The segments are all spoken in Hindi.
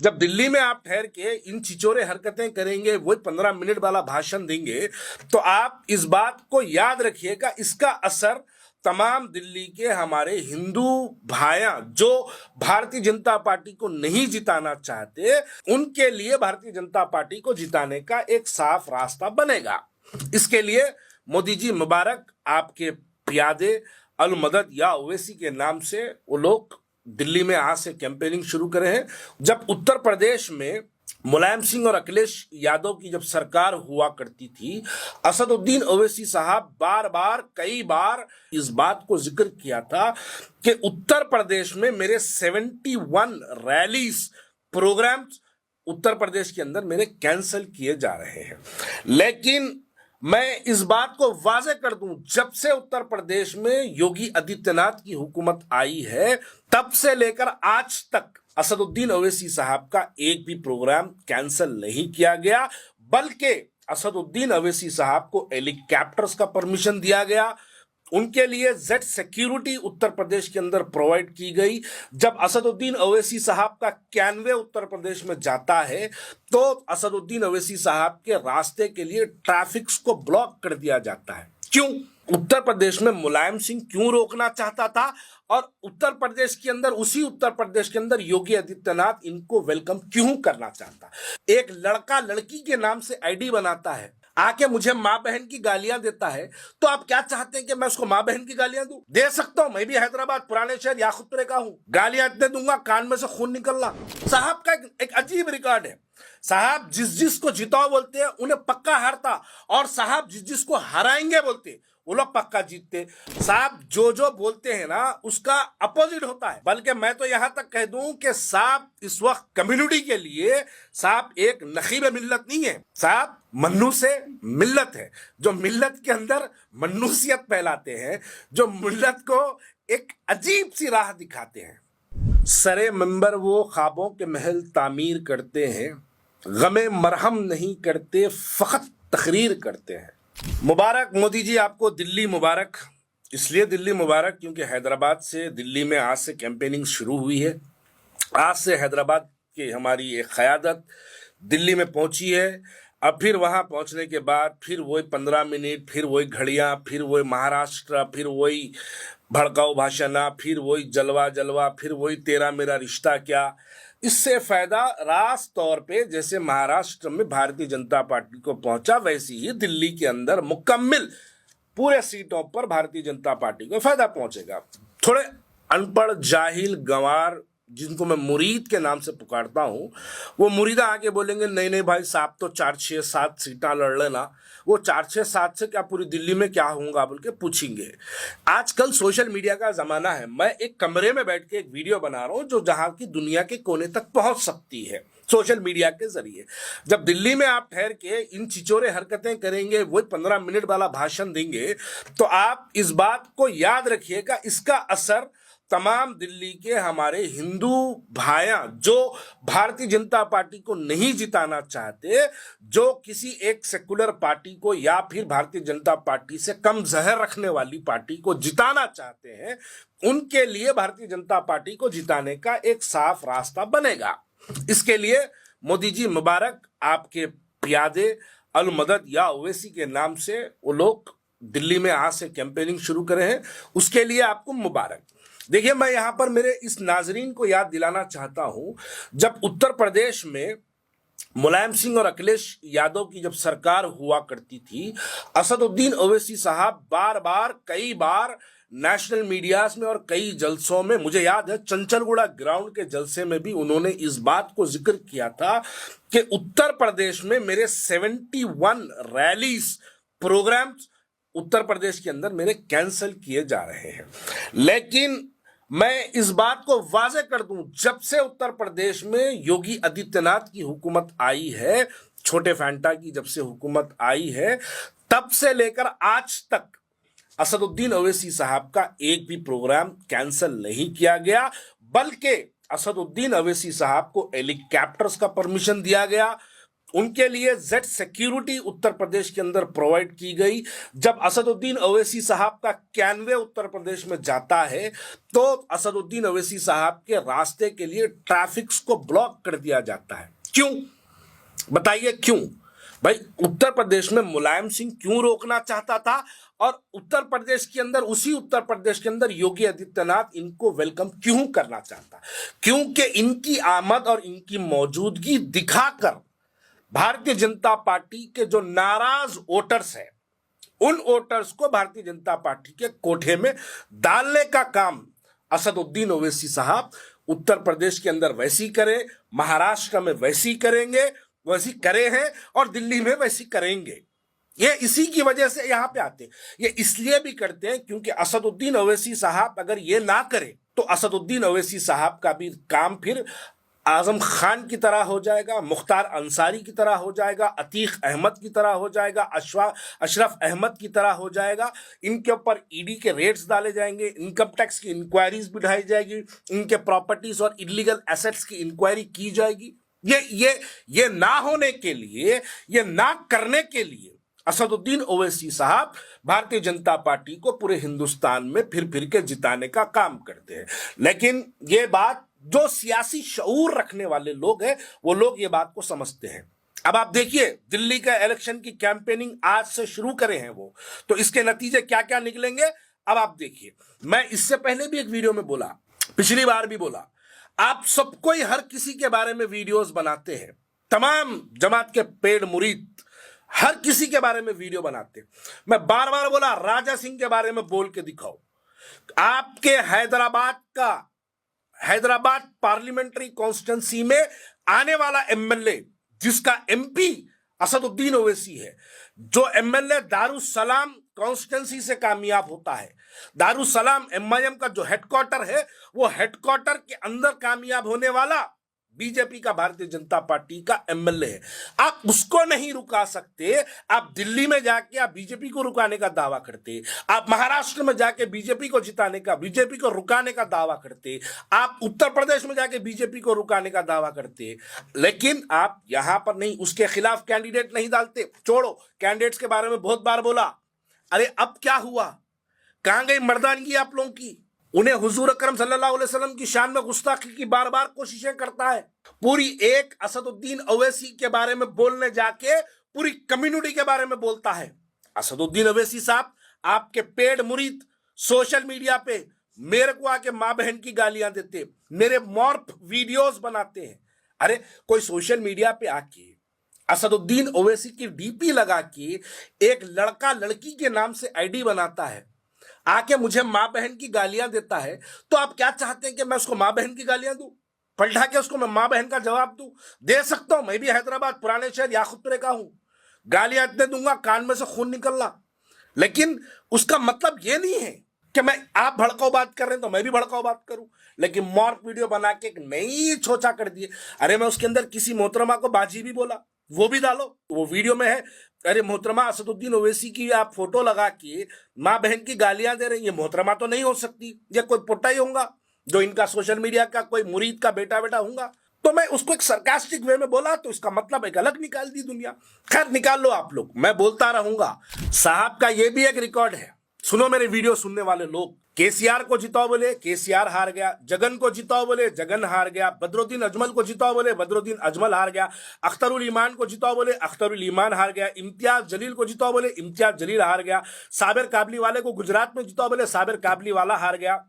जब दिल्ली में आप ठहर के इन छिचोरे हरकतें करेंगे, वही 15 मिनट वाला भाषण देंगे, तो आप इस बात को याद रखिएगा, इसका असर तमाम दिल्ली के हमारे हिंदू भाइयां जो भारतीय जनता पार्टी को नहीं जिताना चाहते, उनके लिए भारतीय जनता पार्टी को जिताने का एक साफ रास्ता बनेगा। इसके लिए मोदी जी मुबारक, आपके प्यादे अल मदद या ओवैसी के नाम से वो लोग दिल्ली में आज से कैंपेनिंग शुरू करे हैं। जब उत्तर प्रदेश में मुलायम सिंह और अखिलेश यादव की जब सरकार हुआ करती थी, असदुद्दीन ओवैसी साहब बार बार कई बार इस बात को जिक्र किया था कि उत्तर प्रदेश में मेरे 71 रैलीज प्रोग्राम्स उत्तर प्रदेश के अंदर मेरे कैंसिल किए जा रहे हैं। लेकिन मैं इस बात को वाजे कर दूं, जब से उत्तर प्रदेश में योगी आदित्यनाथ की हुकूमत आई है, तब से लेकर आज तक असदुद्दीन ओवैसी साहब का एक भी प्रोग्राम कैंसिल नहीं किया गया, बल्कि असदुद्दीन ओवैसी साहब को हेलीकॉप्टर्स का परमिशन दिया गया, उनके लिए जेड सिक्योरिटी उत्तर प्रदेश के अंदर प्रोवाइड की गई। जब असदुद्दीन ओवैसी साहब का कैनवे उत्तर प्रदेश में जाता है, तो असदुद्दीन ओवैसी साहब के रास्ते के लिए ट्रैफिक को ब्लॉक कर दिया जाता है। क्यों? उत्तर प्रदेश में मुलायम सिंह क्यों रोकना चाहता था, और उत्तर प्रदेश के अंदर, उसी उत्तर प्रदेश के अंदर योगी आदित्यनाथ इनको वेलकम क्यों करना चाहता? एक लड़का लड़की के नाम से आईडी बनाता है, आके मुझे माँ बहन की गालियां देता है, तो आप क्या चाहते हैं कि मैं उसको माँ बहन की गालियां दूं? दे सकता हूं, मैं भी हैदराबाद पुराने शहर याकुतपुरे का हूं, गालियां इतने दूंगा कान में से खून निकलना। साहब का एक अजीब रिकॉर्ड है। साहब जिस जिस को जिताओ बोलते हैं उन्हें पक्का हारता, और साहब जिस जिस को हराएंगे बोलते वो लोग पक्का जीतते। साहब जो जो बोलते हैं ना, उसका अपोजिट होता है। बल्कि मैं तो यहां तक कह दूं कि साहब इस वक्त कम्युनिटी के लिए साहब एक नखीब मिल्लत नहीं है, साहब मन्नू से मिल्लत है, जो मिल्लत के अंदर मन्नूसियत फैलाते हैं, जो मिल्लत को एक अजीब सी राह दिखाते हैं। सरे मंबर वो ख्वाबों के महल तामीर करते हैं, गमे मरहम नहीं करते, फकत तकरीर करते हैं। मुबारक मोदी जी, आपको दिल्ली मुबारक। इसलिए दिल्ली मुबारक क्योंकि हैदराबाद से दिल्ली में आज से कैंपेनिंग शुरू हुई है। आज से हैदराबाद की हमारी एक क़यादत दिल्ली में पहुंची है। अब फिर वहां पहुंचने के बाद फिर वही 15 मिनट, फिर वही घड़ियां, फिर वही महाराष्ट्र, फिर वही भड़काऊ भाषण, फिर वही जलवा जलवा, फिर वही तेरा मेरा रिश्ता क्या। इससे फायदा रास तौर पे जैसे महाराष्ट्र में भारतीय जनता पार्टी को पहुंचा, वैसी ही दिल्ली के अंदर मुकम्मल पूरे सीटों पर भारतीय जनता पार्टी को फायदा पहुंचेगा। थोड़े अनपढ़ जाहिल गंवार, जिनको मैं मुरीद के नाम से पुकारता हूं, वो मुरीदा आके बोलेंगे नहीं नहीं भाई साहब तो 4 6 7 सीटें लड़ लेना। वो 4 6 7 से क्या पूरी दिल्ली में क्या होगा बोल के पूछेंगे। आजकल सोशल मीडिया का जमाना है। मैं एक कमरे में बैठ के एक वीडियो बना रहा हूं जो जहां की दुनिया के कोने तक पहुंच सकती है सोशल मीडिया के जरिए। जब दिल्ली में आप ठहर के इन छिचोरे हरकतें करेंगे, वही 15 मिनट वाला भाषण देंगे, तो आप इस बात को याद रखिएगा, इसका असर तमाम दिल्ली के हमारे हिंदू भाइयां जो भारतीय जनता पार्टी को नहीं जिताना चाहते, जो किसी एक सेकुलर पार्टी को या फिर भारतीय जनता पार्टी से कम जहर रखने वाली पार्टी को जिताना चाहते हैं, उनके लिए भारतीय जनता पार्टी को जिताने का एक साफ रास्ता बनेगा। इसके लिए मोदी जी मुबारक, आपके प्यादे अल मदद या ओवैसी के नाम से वो लोग दिल्ली में आज से कैंपेनिंग शुरू करे हैं, उसके लिए आपको मुबारक। देखिए, मैं यहां पर मेरे इस नाजरीन को याद दिलाना चाहता हूं, जब उत्तर प्रदेश में मुलायम सिंह और अखिलेश यादव की जब सरकार हुआ करती थी, असदुद्दीन ओवैसी साहब बार बार कई बार नेशनल मीडियाज में और कई जलसों में, मुझे याद है चंचलगुड़ा ग्राउंड के जलसे में भी उन्होंने इस बात को जिक्र किया था कि उत्तर प्रदेश में मेरे 71 रैलीज प्रोग्राम्स उत्तर प्रदेश के अंदर मेरे कैंसिल किए जा रहे हैं। लेकिन मैं इस बात को वाजे कर दूं, जब से उत्तर प्रदेश में योगी आदित्यनाथ की हुकूमत आई है, छोटे फैंटा की जब से हुकूमत आई है, तब से लेकर आज तक असदुद्दीन ओवैसी साहब का एक भी प्रोग्राम कैंसिल नहीं किया गया, बल्कि असदुद्दीन ओवैसी साहब को हेलीकॉप्टर्स का परमिशन दिया गया, उनके लिए जेड सिक्योरिटी उत्तर प्रदेश के अंदर प्रोवाइड की गई। जब असदुद्दीन ओवैसी साहब का कैनवे उत्तर प्रदेश में जाता है तो असदुद्दीन ओवैसी साहब के रास्ते के लिए ट्रैफिक को ब्लॉक कर दिया जाता है। क्यों बताइए, क्यों भाई? उत्तर प्रदेश में मुलायम सिंह क्यों रोकना चाहता था और उत्तर प्रदेश के अंदर, उसी उत्तर प्रदेश के अंदर योगी आदित्यनाथ इनको वेलकम क्यों करना चाहता? क्योंकि इनकी आमद और इनकी मौजूदगी दिखाकर भारतीय जनता पार्टी के जो नाराज वोटर्स हैं, उन वोटर्स को भारतीय जनता पार्टी के कोठे में डालने का काम असदुद्दीन ओवैसी साहब उत्तर प्रदेश के अंदर वैसी करे, महाराष्ट्र में वैसी करेंगे, वैसी करे हैं और दिल्ली में वैसी करेंगे। ये इसी की वजह से यहां पे आते हैं। ये इसलिए भी करते हैं क्योंकि असदुद्दीन ओवैसी साहब अगर ये ना करे तो असदुद्दीन ओवैसी साहब का भी काम फिर आजम खान की तरह हो जाएगा, मुख्तार अंसारी की तरह हो जाएगा, अतीक अहमद की तरह हो जाएगा, अशरफ अहमद की तरह हो जाएगा। इनके ऊपर ईडी के रेड्स डाले जाएंगे, इनकम टैक्स की इंक्वायरीज बिठाई जाएगी, इनके प्रॉपर्टीज और इलीगल एसेट्स की इंक्वायरी की जाएगी। ये ना होने के लिए, ये ना करने के लिए असदुद्दीन ओवैसी साहब भारतीय जनता पार्टी को पूरे हिंदुस्तान में फिर फिर के जिताने का काम करते हैं। लेकिन ये बात जो सियासी शऊर रखने वाले लोग हैं, वो लोग ये बात को समझते हैं। अब आप देखिए, दिल्ली का इलेक्शन की कैंपेनिंग आज से शुरू करे हैं वो, तो इसके नतीजे क्या क्या निकलेंगे अब आप देखिए। मैं इससे पहले भी एक वीडियो में बोला, पिछली बार भी बोला, आप सबको ही हर किसी के बारे में वीडियोस बनाते हैं, तमाम जमात के पेड़ मुरीद हर किसी के बारे में वीडियो बनाते हैं। मैं बार बार बोला, राजा सिंह के बारे में बोल के दिखाओ। आपके हैदराबाद पार्लियामेंट्री कॉन्स्टिट्यूंसी में आने वाला एमएलए जिसका एमपी असदुद्दीन ओवैसी है, जो एमएलए दारुसलाम कॉन्स्टिट्यूंसी से कामयाब होता है, दारुसलाम एमआईएम का जो हेडक्वार्टर है, वो हेडक्वार्टर के अंदर कामयाब होने वाला बीजेपी का, भारतीय जनता पार्टी का एमएलए है। आप उसको नहीं रुका सकते। आप दिल्ली में जाके आप बीजेपी को रुकाने का दावा करते, आप महाराष्ट्र में जाके बीजेपी को जिताने का, बीजेपी को रुकाने का दावा करते, आप उत्तर प्रदेश में जाके बीजेपी को रुकाने का दावा करते, लेकिन आप यहां पर नहीं, उसके खिलाफ कैंडिडेट नहीं डालते। छोड़ो, कैंडिडेट्स के बारे में बहुत बार बोला, अरे अब क्या हुआ? कहां गई मर्दानगी आप लोगों की? उन्हें हुजूर अकरम सल्लल्लाहु अलैहि वसल्लम की शान में गुस्ताखी की बार बार कोशिशें करता है। पूरी एक असदुद्दीन ओवैसी के बारे में बोलने जाके पूरी कम्युनिटी के बारे में बोलता है। असदुद्दीन ओवैसी साहब, आपके पेड मुरीद सोशल मीडिया पे मेरे को आके मां बहन की गालियां देते, मेरे मॉर्फ वीडियोस बनाते हैं। अरे कोई सोशल मीडिया पे आके असदुद्दीन ओवैसी की डीपी लगा के एक लड़का लड़की के नाम से आईडी बनाता है, आके मुझे मां बहन की गालियां देता है, तो आप क्या चाहते हैं कि मैं उसको मां बहन की गालियां दूं? पलटा के उसको मैं मां बहन का जवाब दूं? दे सकता हूं, मैं भी हैदराबाद पुराने शहर याकुतपुरे का हूं, गालियां इतने दूंगा कान में से खून निकलना। लेकिन उसका मतलब ये नहीं है कि मैं, आप भड़काऊ बात कर रहे हैं तो मैं भी भड़काऊ बात करूं। लेकिन मॉर्फ वीडियो बना के एक नई छोचा कर दिए। अरे मैं उसके अंदर किसी मोहतरमा को बाजी भी बोला, वो भी डालो, वो वीडियो में है। अरे मोहतरमा असदुद्दीन ओवैसी की आप फोटो लगा के मां बहन की गालियां दे रही है, मोहतरमा तो नहीं हो सकती, ये कोई पोटा ही होगा जो इनका सोशल मीडिया का कोई मुरीद का बेटा होगा। तो मैं उसको एक सरकास्टिक वे में बोला, तो इसका मतलब एक अलग निकाल दी दुनिया। खैर निकाल लो आप लोग, मैं बोलता रहूंगा। साहब का ये भी एक रिकॉर्ड है, सुनो मेरे वीडियो सुनने वाले लोग। केसीआर को जिताओ बोले, केसीआर हार गया। जगन को जिताओ बोले, जगन हार गया। बदरुद्दीन अजमल को जिताओ बोले, बदरुद्दीन अजमल हार गया। अख्तरुल ईमान को जिताओ बोले, अख्तरुल ईमान हार गया। इम्तियाज जलील को जिताओ बोले, इम्तियाज जलील हार गया। साबिर काबली वाले को गुजरात में जिताओ बोले, साबिर काबली वाला हार गया।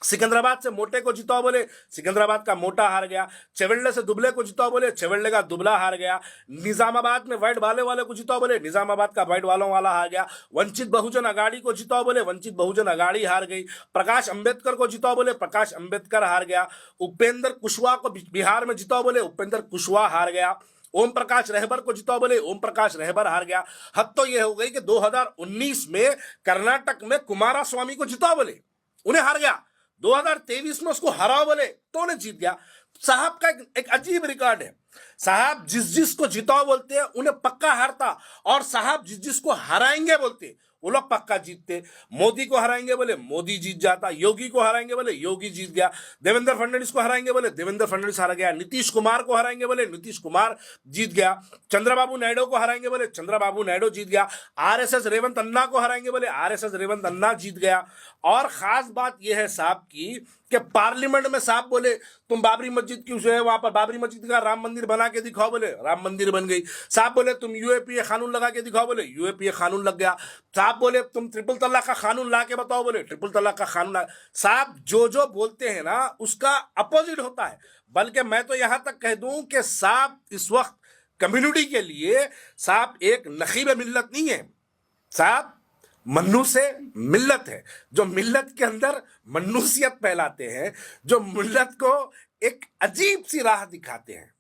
सिकंदराबाद से मोटे को जिताओ बोले, सिकंदराबाद का मोटा हार गया। चेवल्ले से दुबले को जिताओ बोले, चेवल्ले का दुबला हार गया। निजामाबाद में वाइट वाले को जिताओ बोले, निजामाबाद का वाइट वालों वाला हार गया। वंचित बहुजन अगाड़ी को जिताओ बोले, वंचित बहुजन अगाड़ी हार गई। प्रकाश अंबेडकर को जिताओ बोले, प्रकाश अंबेडकर हार गया। उपेंद्र कुशवाहा को बिहार में जिताओ बोले, उपेंद्र कुशवाहा हार गया। ओम प्रकाश रहबर को जिताओ बोले, ओम प्रकाश रहबर हार गया। हद तो यह हो गई कि 2019 में कर्नाटक में कुमारस्वामी को जिताओ बोले, उन्हें हार गया। 2023 में उसको हराओ बोले तो उन्हें जीत गया। साहब का एक अजीब रिकॉर्ड है। साहब जिस को जिताओ बोलते हैं उन्हें पक्का हारता, और साहब जिस को हराएंगे बोलते वो लोग पक्का जीतते। मोदी को हराएंगे बोले मोदी जीत जाता, योगी को हराएंगे बोले योगी जीत गया, देवेंद्र फडणवीस को हराएंगे बोले देवेंद्र फडणवीस हार गया, नीतीश कुमार को हराएंगे बोले नीतीश कुमार जीत गया, चंद्रबाबू नायडू को हराएंगे बोले चंद्रबाबू नायडू जीत गया, आरएसएस रेवंत अन्ना को हराएंगे बोले आरएसएस रेवंत अन्ना जीत गया। और खास बात यह है साहब की कि पार्लियामेंट में साहब बोले तुम बाबरी मस्जिद क्यों से है वहां पर बाबरी मस्जिद का राम मंदिर बना के दिखाओ, बोले राम मंदिर बन गई। साहब बोले तुम यूएपीए कानून लगा के दिखाओ, बोले यूएपीए कानून लग गया। साहब बोले तुम ट्रिपल तलाक का कानून ला के बताओ, बोले ट्रिपल तलाक का कानून। साहब जो बोलते हैं ना उसका अपोजिट होता है। बल्कि मैं तो यहां तक कह दूं कि साहब इस वक्त कम्युनिटी के लिए साहब एक नखीब मिल्लत नहीं है, साहब मन्नू से मिल्लत है, जो मिल्लत के अंदर मन्नूसियत फैलाते हैं, जो मिल्लत को एक अजीब सी राह दिखाते हैं।